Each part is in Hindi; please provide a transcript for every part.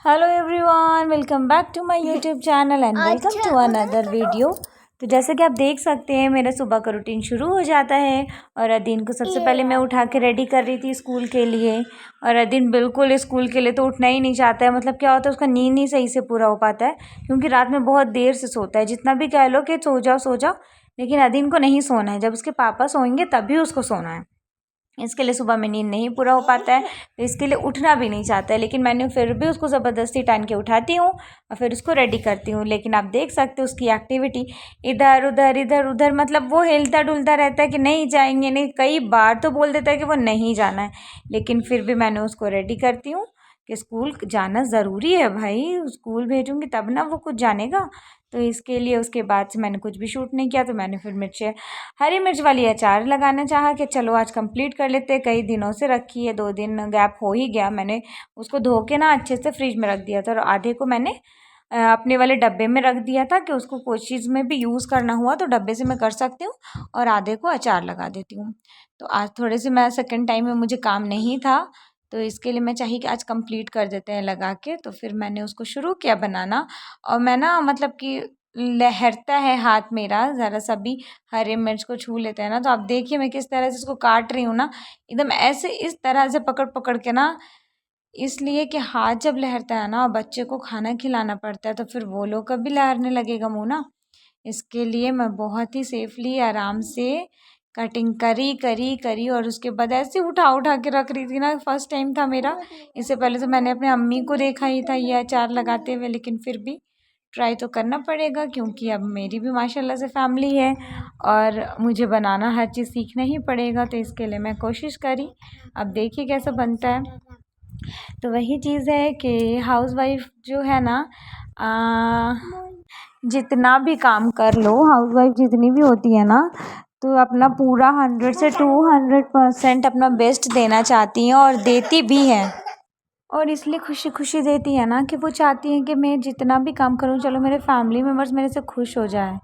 Hello everyone, welcome back to my YouTube channel and welcome to another video. तो जैसे कि आप देख सकते हैं, मेरा सुबह का रूटीन शुरू हो जाता है। और अदीन को सबसे पहले मैं उठा के रेडी कर रही थी स्कूल के लिए। और अदीन बिल्कुल स्कूल के लिए तो उठना ही नहीं चाहता है। मतलब क्या होता है, उसका नींद नहीं सही से पूरा हो पाता है क्योंकि रात में बहुत देर से सोता है। जितना भी कह लो कि सो जाओ, लेकिन अदीन को नहीं सोना है। जब उसके पापा सोएंगे तभी उसको सोना है। इसके लिए सुबह में नींद नहीं पूरा हो पाता है, तो इसके लिए उठना भी नहीं चाहता है। लेकिन मैंने फिर भी उसको ज़बरदस्ती टान के उठाती हूँ और फिर उसको रेडी करती हूँ। लेकिन आप देख सकते हो उसकी एक्टिविटी इधर उधर, मतलब वो हिलता डुलता रहता है कि नहीं जाएंगे नहीं। कई बार तो बोल देता है कि वो नहीं जाना है, लेकिन फिर भी मैंने उसको रेडी करती हूँ कि स्कूल जाना ज़रूरी है भाई। स्कूल भेजूँगी तब ना वो कुछ जानेगा। तो इसके लिए उसके बाद से मैंने कुछ भी शूट नहीं किया। तो मैंने फिर हरी मिर्च वाली अचार लगाना चाहा कि चलो आज कंप्लीट कर लेते हैं। कई दिनों से रखी है, 2 दिन गैप हो ही गया। मैंने उसको धो के ना अच्छे से फ्रिज में रख दिया था और आधे को मैंने अपने वाले डब्बे में रख दिया था कि उसको कोई चीज़ में भी यूज़ करना हुआ तो डब्बे से मैं कर सकती हूँ और आधे को अचार लगा देती हूँ। तो आज थोड़े से मैं सेकेंड टाइम में मुझे काम नहीं था, तो इसके लिए मैं चाहिए कि आज कंप्लीट कर देते हैं लगा के। तो फिर मैंने उसको शुरू किया बनाना। और मैं ना मतलब कि लहरता है हाथ मेरा ज़रा सा भी हरे मिर्च को छू लेते हैं ना, तो आप देखिए मैं किस तरह से इसको काट रही हूँ ना, एकदम ऐसे इस तरह से पकड़ पकड़ के ना। इसलिए कि हाथ जब लहरता है ना और बच्चे को खाना खिलाना पड़ता है तो फिर वो लोग कभी लहरने लगेगा मुँह ना। इसके लिए मैं बहुत ही सेफली आराम से कटिंग करी करी करी और उसके बाद ऐसे उठा उठा के रख रही थी ना। फर्स्ट टाइम था मेरा। इससे पहले तो मैंने अपने अम्मी को देखा ही था ये अचार लगाते हुए, लेकिन फिर भी ट्राई तो करना पड़ेगा क्योंकि अब मेरी भी माशाल्लाह से फैमिली है और मुझे बनाना हर चीज़ सीखना ही पड़ेगा। तो इसके लिए मैं कोशिश करी। अब देखिए कैसा बनता है। तो वही चीज़ है कि हाउसवाइफ जो है ना, जितना भी काम कर लो, हाउसवाइफ जितनी भी होती है ना, तो अपना पूरा 100 से 200% अपना बेस्ट देना चाहती हैं और देती भी हैं। और इसलिए खुशी खुशी देती है ना कि वो चाहती हैं कि मैं जितना भी काम करूँ, चलो मेरे फैमिली मेम्बर्स मेरे से खुश हो जाए।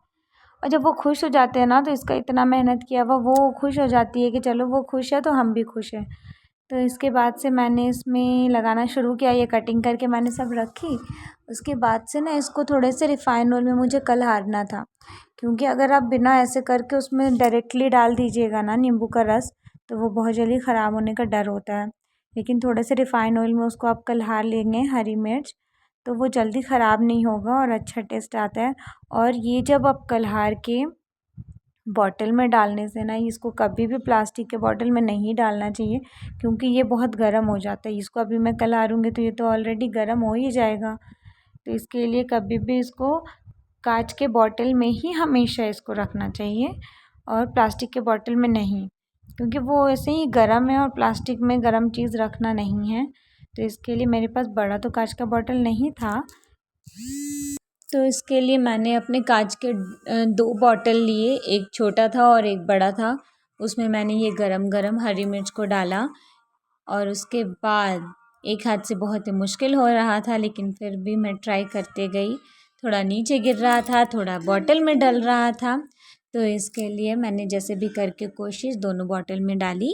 और जब वो खुश हो जाते हैं ना, तो इसका इतना मेहनत किया हुआ वो खुश हो जाती है कि चलो वो खुश है तो हम भी खुश हैं। तो इसके बाद से मैंने इसमें लगाना शुरू किया। ये कटिंग करके मैंने सब रखी। उसके बाद से ना इसको थोड़े से रिफ़ाइन ऑयल में मुझे कलहारना था, क्योंकि अगर आप बिना ऐसे करके उसमें डायरेक्टली डाल दीजिएगा ना नींबू का रस, तो वो बहुत जल्दी ख़राब होने का डर होता है। लेकिन थोड़े से रिफ़ाइन ऑयल में उसको आप कलहार लेंगे हरी मिर्च, तो वो जल्दी ख़राब नहीं होगा और अच्छा टेस्ट आता है। और ये जब आप कलहार के बॉटल में डालने से ना, इसको कभी भी प्लास्टिक के बॉटल में नहीं डालना चाहिए क्योंकि ये बहुत गर्म हो जाता है। इसको अभी मैं कलहारूँगी तो ये तो ऑलरेडी गर्म हो ही जाएगा। तो इसके लिए कभी भी इसको कांच के बॉटल में ही हमेशा इसको रखना चाहिए और प्लास्टिक के बॉटल में नहीं, क्योंकि वो ऐसे ही गर्म है और प्लास्टिक में गर्म चीज़ रखना नहीं है। तो इसके लिए मेरे पास बड़ा तो कांच का बॉटल नहीं था, तो इसके लिए मैंने अपने कांच के 2 बॉटल लिए, एक छोटा था और एक बड़ा था। उसमें मैंने ये गरम गरम हरी मिर्च को डाला और उसके बाद एक हाथ से बहुत ही मुश्किल हो रहा था, लेकिन फिर भी मैं ट्राई करते गई। थोड़ा नीचे गिर रहा था, थोड़ा बॉटल में डल रहा था, तो इसके लिए मैंने जैसे भी करके कोशिश दोनों बॉटल में डाली।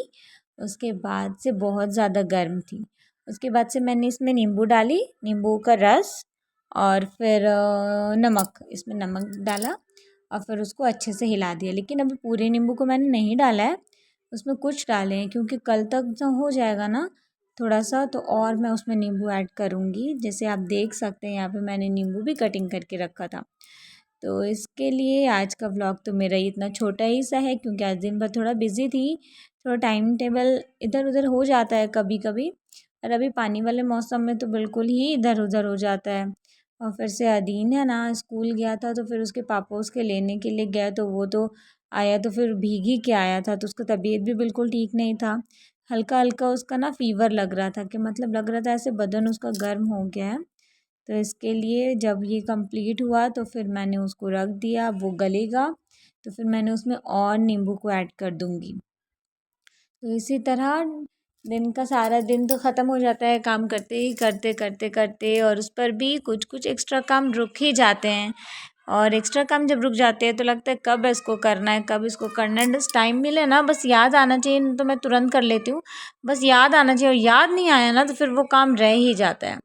उसके बाद से बहुत ज़्यादा गर्म थी। उसके बाद से मैंने इसमें नींबू डाली, नींबू का रस, और फिर नमक, इसमें नमक डाला और फिर उसको अच्छे से हिला दिया। लेकिन अभी पूरे नींबू को मैंने नहीं डाला है, उसमें कुछ डाले हैं क्योंकि कल तक जो हो जाएगा ना थोड़ा सा, तो और मैं उसमें नींबू ऐड करूँगी। जैसे आप देख सकते हैं यहाँ पे मैंने नींबू भी कटिंग करके रखा था। तो इसके लिए आज का व्लॉग तो मेरा इतना छोटा ही सा है क्योंकि आज दिन भर थोड़ा बिज़ी थी, थोड़ा टाइम टेबल इधर उधर हो जाता है कभी कभी। और अभी पानी वाले मौसम में तो बिल्कुल ही इधर उधर हो जाता है। और फिर से अदीन है ना, स्कूल गया था तो फिर उसके पापा उसके लेने के लिए गया, तो वो तो आया तो फिर भीग ही के आया था, तो उसका तबीयत भी बिल्कुल ठीक नहीं था। हल्का हल्का उसका ना फ़ीवर लग रहा था, कि मतलब लग रहा था ऐसे बदन उसका गर्म हो गया है। तो इसके लिए जब ये कंप्लीट हुआ तो फिर मैंने उसको रख दिया, वो गलेगा तो फिर मैंने उसमें और नींबू को ऐड कर दूँगी। तो इसी तरह दिन का सारा दिन तो ख़त्म हो जाता है काम करते ही करते करते करते, और उस पर भी कुछ कुछ एक्स्ट्रा काम रुक ही जाते हैं। और एक्स्ट्रा काम जब रुक जाते हैं तो लगता है कब इसको करना है, कब इसको करना है। बस टाइम मिले ना, बस याद आना चाहिए, नहीं तो मैं तुरंत कर लेती हूँ। बस याद आना चाहिए, और याद नहीं आया ना तो फिर वो काम रह ही जाता है।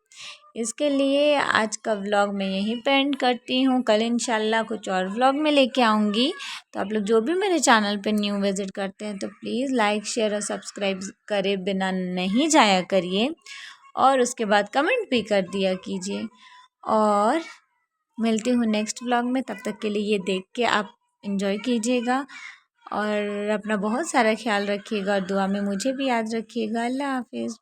इसके लिए आज का व्लॉग मैं यहीं पे एंड करती हूँ। कल इंशाल्लाह कुछ और व्लॉग में लेके आऊँगी। तो आप लोग जो भी मेरे चैनल पे न्यू विज़िट करते हैं तो प्लीज़ लाइक शेयर और सब्सक्राइब करे बिना नहीं जाया करिए, और उसके बाद कमेंट भी कर दिया कीजिए। और मिलती हूँ नेक्स्ट व्लॉग में, तब तक के लिए ये देख के आप एंजॉय कीजिएगा और अपना बहुत सारा ख्याल रखिएगा और दुआ में मुझे भी याद रखिएगा। अल्लाह हाफिज़।